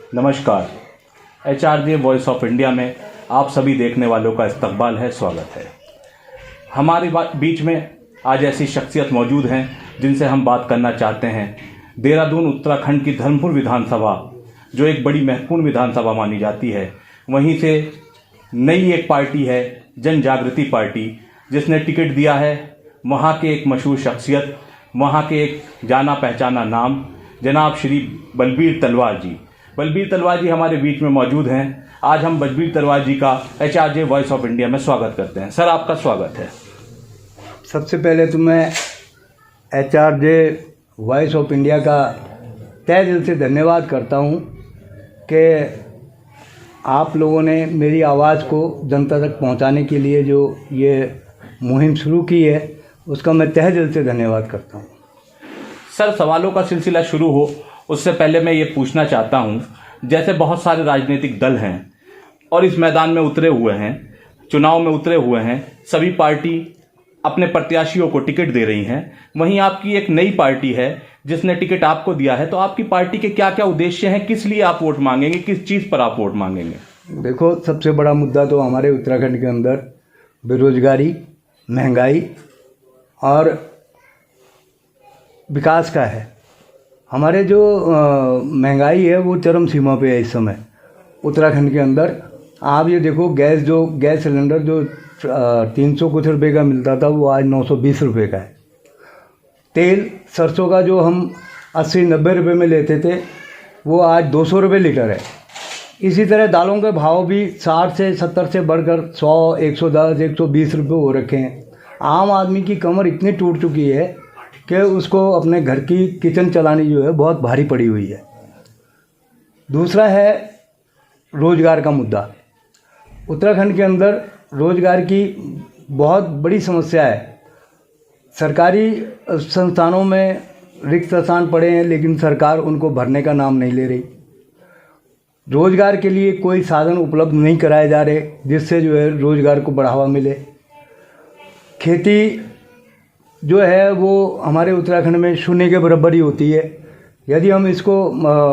नमस्कार। HRJ voice of India में आप सभी देखने वालों का इस्तकबाल है, स्वागत है। हमारे बीच में आज ऐसी शख्सियत मौजूद हैं जिनसे हम बात करना चाहते हैं। देहरादून उत्तराखंड की धर्मपुर विधानसभा, जो एक बड़ी महत्वपूर्ण विधानसभा मानी जाती है, वहीं से नई एक पार्टी है जन जागृति पार्टी, जिसने टिकट दिया है वहाँ के एक मशहूर शख्सियत, वहाँ के एक जाना पहचाना नाम जनाब श्री बलबीर तलवार जी। बलबीर तलवार जी हमारे बीच में मौजूद हैं। आज हम बलबीर तलवार जी का HRJ वॉइस ऑफ इंडिया में स्वागत करते हैं। सर, आपका स्वागत है। सबसे पहले तो मैं HRJ वॉइस ऑफ इंडिया का तहे दिल से धन्यवाद करता हूं कि आप लोगों ने मेरी आवाज़ को जनता तक पहुंचाने के लिए जो ये मुहिम शुरू की है, उसका मैं तहे दिल से धन्यवाद करता हूं। सर, सवालों का सिलसिला शुरू हो उससे पहले मैं ये पूछना चाहता हूँ, जैसे बहुत सारे राजनीतिक दल हैं और इस मैदान में उतरे हुए हैं, चुनाव में उतरे हुए हैं, सभी पार्टी अपने प्रत्याशियों को टिकट दे रही हैं, वहीं आपकी एक नई पार्टी है जिसने टिकट आपको दिया है। तो आपकी पार्टी के क्या क्या उद्देश्य हैं, किस लिए आप वोट मांगेंगे, किस चीज़ पर आप वोट मांगेंगे? देखो, सबसे बड़ा मुद्दा तो हमारे उत्तराखंड के अंदर बेरोजगारी, महंगाई और विकास का है। हमारे जो महंगाई है वो चरम सीमा पे है इस समय उत्तराखंड के अंदर। आप ये देखो, गैस सिलेंडर जो 300 कुछ रुपये का मिलता था वो आज 920 रुपये का है। तेल सरसों का जो हम 80-90 रुपये में लेते थे वो आज 200 रुपये लीटर है। इसी तरह दालों के भाव भी 60 से 70 से बढ़कर 100, 110, 120 रुपये हो रखे हैं। आम आदमी की कमर इतनी टूट चुकी है कि उसको अपने घर की किचन चलानी जो है बहुत भारी पड़ी हुई है। दूसरा है रोज़गार का मुद्दा। उत्तराखंड के अंदर रोज़गार की बहुत बड़ी समस्या है। सरकारी संस्थानों में रिक्त स्थान पड़े हैं, लेकिन सरकार उनको भरने का नाम नहीं ले रही। रोज़गार के लिए कोई साधन उपलब्ध नहीं कराए जा रहे जिससे जो है रोज़गार को बढ़ावा मिले। खेती जो है वो हमारे उत्तराखंड में शून्य के बराबर ही होती है। यदि हम इसको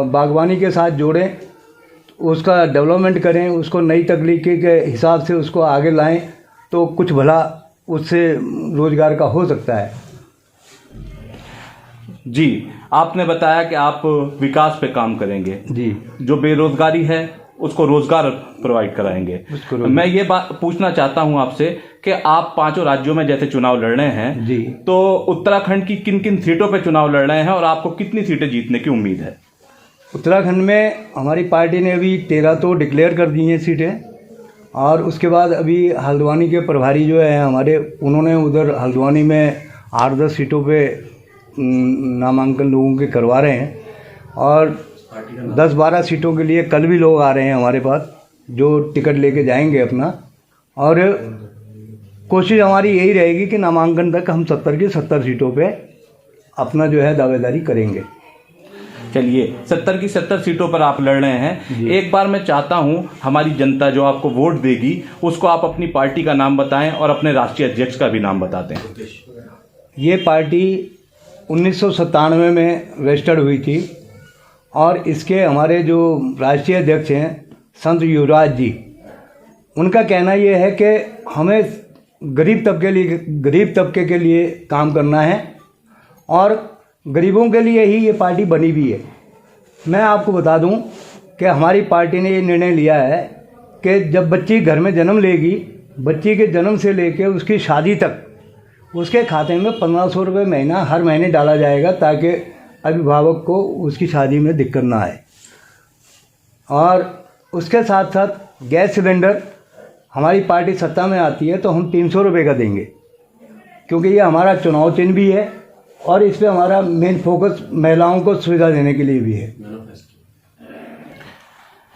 बागवानी के साथ जोड़ें, उसका डेवलपमेंट करें, उसको नई तकनीकी के हिसाब से उसको आगे लाएं, तो कुछ भला उससे रोज़गार का हो सकता है। जी, आपने बताया कि आप विकास पे काम करेंगे जी। जो बेरोजगारी है उसको रोजगार प्रोवाइड कराएंगे। मैं ये बात पूछना चाहता हूं आपसे कि आप 5 राज्यों में जैसे चुनाव लड़ रहे हैं जी, तो उत्तराखंड की किन किन सीटों पे चुनाव लड़ रहे हैं और आपको कितनी सीटें जीतने की उम्मीद है? उत्तराखंड में हमारी पार्टी ने अभी 13 तो डिक्लेयर कर दी हैं सीटें, और उसके बाद अभी हल्द्वानी के प्रभारी जो है हमारे, उन्होंने उधर हल्द्वानी में 8-10 सीटों पे नामांकन लोगों के करवा रहे हैं, और 10-12 सीटों के लिए कल भी लोग आ रहे हैं हमारे पास जो टिकट लेके जाएंगे अपना। और कोशिश हमारी यही रहेगी कि नामांकन तक हम 70 की 70 सीटों पे अपना जो है दावेदारी करेंगे। चलिए, 70 की 70 सीटों पर आप लड़ रहे हैं। एक बार मैं चाहता हूं हमारी जनता जो आपको वोट देगी उसको आप अपनी पार्टी का नाम बताएं और अपने राष्ट्रीय अध्यक्ष का भी नाम बता दें। ये पार्टी 1997 में रजिस्टर्ड हुई थी, और इसके हमारे जो राष्ट्रीय अध्यक्ष हैं संत युवराज जी, उनका कहना ये है कि हमें गरीब तबके के लिए काम करना है, और गरीबों के लिए ही ये पार्टी बनी भी है। मैं आपको बता दूं कि हमारी पार्टी ने ये निर्णय लिया है कि जब बच्ची घर में जन्म लेगी, बच्ची के जन्म से लेकर उसकी शादी तक उसके खाते में 1500 रुपये महीना हर महीने डाला जाएगा, ताकि अभिभावक को उसकी शादी में दिक्कत ना आए। और उसके साथ साथ गैस सिलेंडर, हमारी पार्टी सत्ता में आती है तो हम 300 रुपये का देंगे, क्योंकि ये हमारा चुनाव चिन्ह भी है और इस पर हमारा मेन फोकस महिलाओं को सुविधा देने के लिए भी है।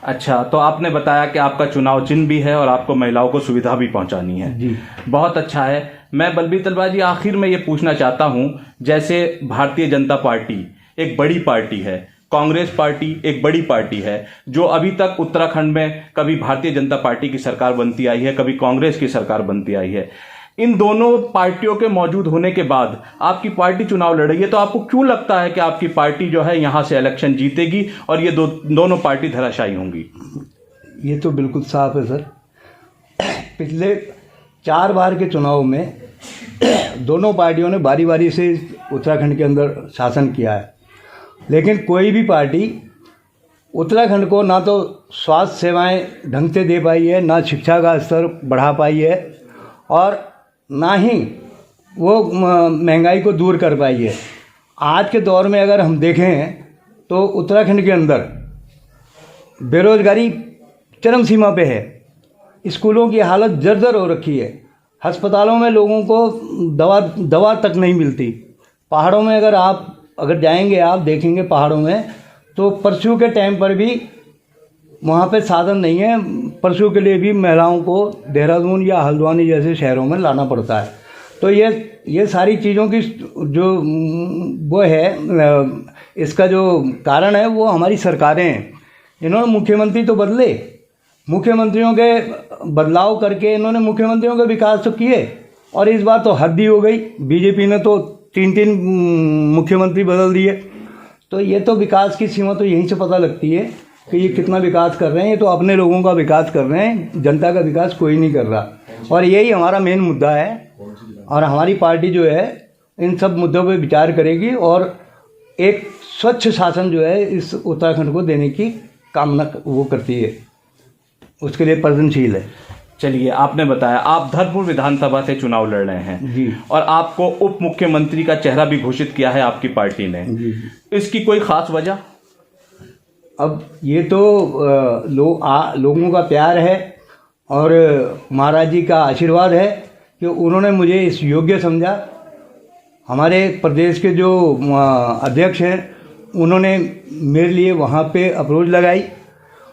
अच्छा, तो आपने बताया कि आपका चुनाव चिन्ह भी है और आपको महिलाओं को सुविधा भी पहुंचानी है जी। बहुत अच्छा है। मैं बलबीर तलवार जी आखिर में ये पूछना चाहता हूं, जैसे भारतीय जनता पार्टी एक बड़ी पार्टी है, कांग्रेस पार्टी एक बड़ी पार्टी है, जो अभी तक उत्तराखंड में कभी भारतीय जनता पार्टी की सरकार बनती आई है, कभी कांग्रेस की सरकार बनती आई है। इन दोनों पार्टियों के मौजूद होने के बाद आपकी पार्टी चुनाव लड़ रही है, तो आपको क्यों लगता है कि आपकी पार्टी जो है यहां से इलेक्शन जीतेगी और ये दोनों पार्टी धराशायी होंगी? ये तो बिल्कुल साफ है सर। पिछले 4 बार के चुनाव में दोनों पार्टियों ने बारी बारी से उत्तराखंड के अंदर शासन किया है, लेकिन कोई भी पार्टी उत्तराखंड को ना तो स्वास्थ्य सेवाएं ढंग से दे पाई है, ना शिक्षा का स्तर बढ़ा पाई है, और ना ही वो महंगाई को दूर कर पाई है। आज के दौर में अगर हम देखें तो उत्तराखंड के अंदर बेरोजगारी चरम सीमा पे है, स्कूलों की हालत जर्जर हो रखी है, अस्पतालों में लोगों को दवा तक नहीं मिलती। पहाड़ों में अगर जाएंगे आप देखेंगे पहाड़ों में तो परसों के टाइम पर भी वहाँ पे साधन नहीं है। परसों के लिए भी महिलाओं को देहरादून या हल्द्वानी जैसे शहरों में लाना पड़ता है। तो ये सारी चीज़ों की जो वो है, इसका जो कारण है वो हमारी सरकारें हैं। इन्होंने मुख्यमंत्री तो बदले, मुख्यमंत्रियों के बदलाव करके इन्होंने मुख्यमंत्रियों के विकास तो किए, और इस बार तो हद ही हो गई। बीजेपी ने तो 3 मुख्यमंत्री बदल दिए। तो ये तो विकास की सीमा तो यहीं से पता लगती है कि ये कितना विकास कर रहे हैं। ये तो अपने लोगों का विकास कर रहे हैं, जनता का विकास कोई नहीं कर रहा। और यही हमारा मेन मुद्दा है, और हमारी पार्टी जो है इन सब मुद्दों पर विचार करेगी और एक स्वच्छ शासन जो है इस उत्तराखंड को देने की कामना वो करती है, उसके लिए प्रयत्नशील है। चलिए, आपने बताया आप धर्मपुर विधानसभा से चुनाव लड़ रहे हैं जी, और आपको उप मुख्यमंत्री का चेहरा भी घोषित किया है आपकी पार्टी ने जी। इसकी कोई खास वजह? अब ये तो लोगों का प्यार है और महाराज जी का आशीर्वाद है कि उन्होंने मुझे इस योग्य समझा। हमारे प्रदेश के जो अध्यक्ष हैं उन्होंने मेरे लिए वहाँ पे अप्रोच लगाई,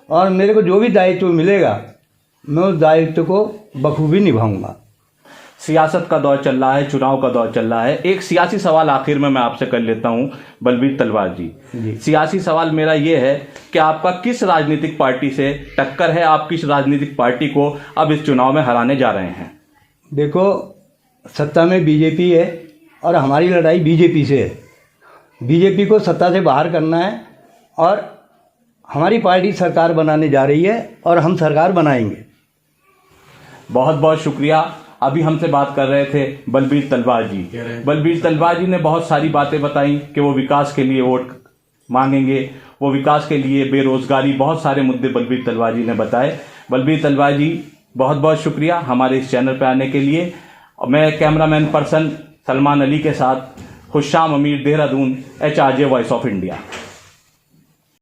और मेरे को जो भी दायित्व मिलेगा मैं उस दायित्व को बखूबी निभाऊंगा। सियासत का दौर चल रहा है, चुनाव का दौर चल रहा है। एक सियासी सवाल आखिर में मैं आपसे कर लेता हूं बलबीर तलवार जी। सियासी सवाल मेरा ये है कि आपका किस राजनीतिक पार्टी से टक्कर है? आप किस राजनीतिक पार्टी को अब इस चुनाव में हराने जा रहे हैं? देखो, सत्ता में बीजेपी है और हमारी लड़ाई बीजेपी से है। बीजेपी को सत्ता से बाहर करना है और हमारी पार्टी सरकार बनाने जा रही है और हम सरकार बनाएंगे। बहुत बहुत शुक्रिया। अभी हमसे बात कर रहे थे बलबीर तलवार जी। बलबीर तलवार जी ने बहुत सारी बातें बताई कि वो विकास के लिए वोट मांगेंगे, वो विकास के लिए, बेरोजगारी, बहुत सारे मुद्दे बलबीर तलवार जी ने बताए। बलबीर तलवार जी, बहुत बहुत शुक्रिया हमारे इस चैनल पर आने के लिए। मैं कैमरामैन पर्सन सलमान अली के साथ खुशाम अमीर, Dehradun, HRJ voice of India.